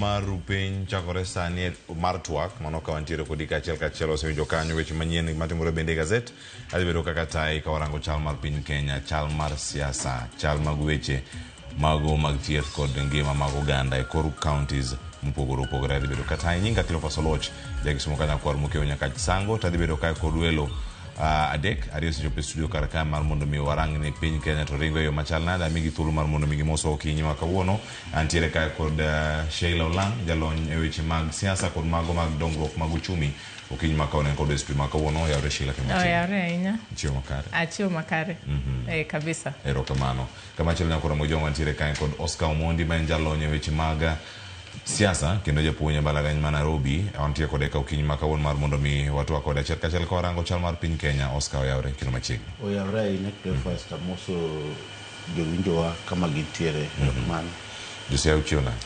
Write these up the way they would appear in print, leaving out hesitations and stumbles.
Marupin chakore sani mar twak mano ka wantiere kodi kachiel kachiel osewinjo kanyo weche manyien matimore bende gazet adhi bedo kaka tai ka warango chal mar piny Kenya, chal mar siasa, chal mag weche mago mag thieth kod ngima mag oganda e kor counties mopogore opogore. Adhi bedo kata nyinga Cleophas Oloch jagisomo kanya kwar mokeo nyaka sango to adhi bedo ka kod welo adek ariyo sechopo studio kar ka mar mondo mi warang ne piny Kenya to ringo yo machal nada migi thuolo mar mondo migi moso okinyi ma kawuono antiere ka kod Sheila Olang jalony e weche mag siasa kod mago mag dongruok mag uchumi okinyi ma kawuono kod SP ma kawuono yawre Sheila kemochi yawre ahinya chiwo makare chiwo makare kabisa erokamano kama chielo nyakoro mojongo antiere ka kod Oscar Omondi ma jalony e weche mag siasa kendo japuonj mbalariany ma Nairobi antie kode ka okinyi ma kawuono mar mondo mi watwa kode achiel kachiel ka warango chal mar piny Kenya. Oscar oyawre kendo machiegni oyawre ahinya Cleophas moso jowinjowa kama gintiere erokamano Josiaya uchiwo nade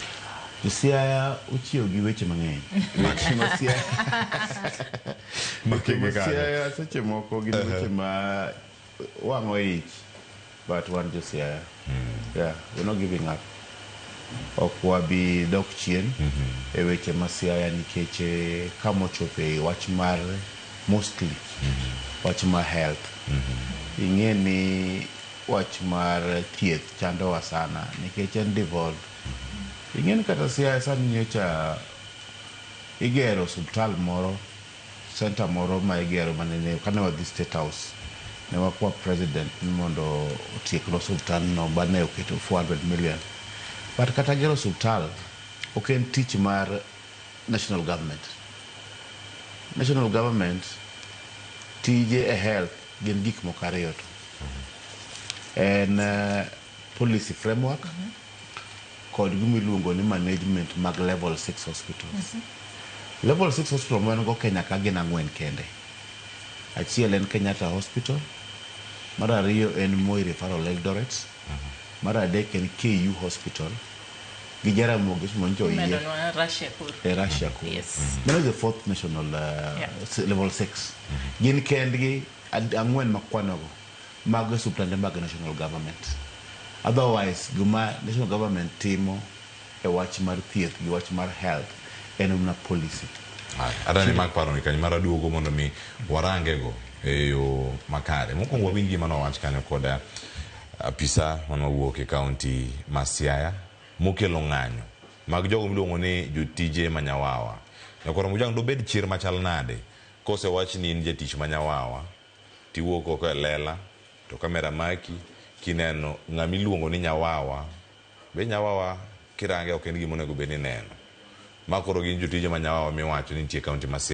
Josiaya uchiwo gi weche mang'eny weche Josiaya seche moko gin weche ma wang'o ich but wan Josiaya yeah we're not giving up ok wabi dok chien e weche masiaya nikech kama ochope wach mar mostly wach mar health ing'e ni wach mar thieth chandowa sana nikech en devolved ing'e ni kata siasa nyocha igero osiptal moro center moro ma igero manene kane wadhi State House ne wakwa president mondo otiek loso osiptal no bane oketo 400 million but kata gero osiptal ok en tich mar national government tije e health gin gik moko ariyo to en policy framework kod gimiluongo ni management mag level 6 hospitals level 6 hospital man go Kenya ka gin 4 kende achiel en Kenyatta Hospital mar ariyo en Moi Referral Eldoret mar adek en KU Hospital gi Jaramogi monjo yie Russia ko mano the fourth national level 6 gin kendgi 4 makwanogo mag suptande mag national government otherwise guma national government timo e wach mar thieth gi wach mar health en una policy adani mag paro ni kanyo mar aduogo mondo mi warangego e yo makare mokwongo wawinj gima nowach kanyo koda apisa manowuok e kaunti ma Siaya mokelo ng'anyo mag jogo miluongo ni jotije manyawawa nyakoro mujang dobed chir machal nade kose wach ni in jatich manyawawa tiwuok oko e lela to kamera maki kineno ng'ama iluongo ni nyawawa be nyawawa kirange ok en gima onego bed ni neno makoro gin jotije manyawawa miwacho ni nitie kaunti ma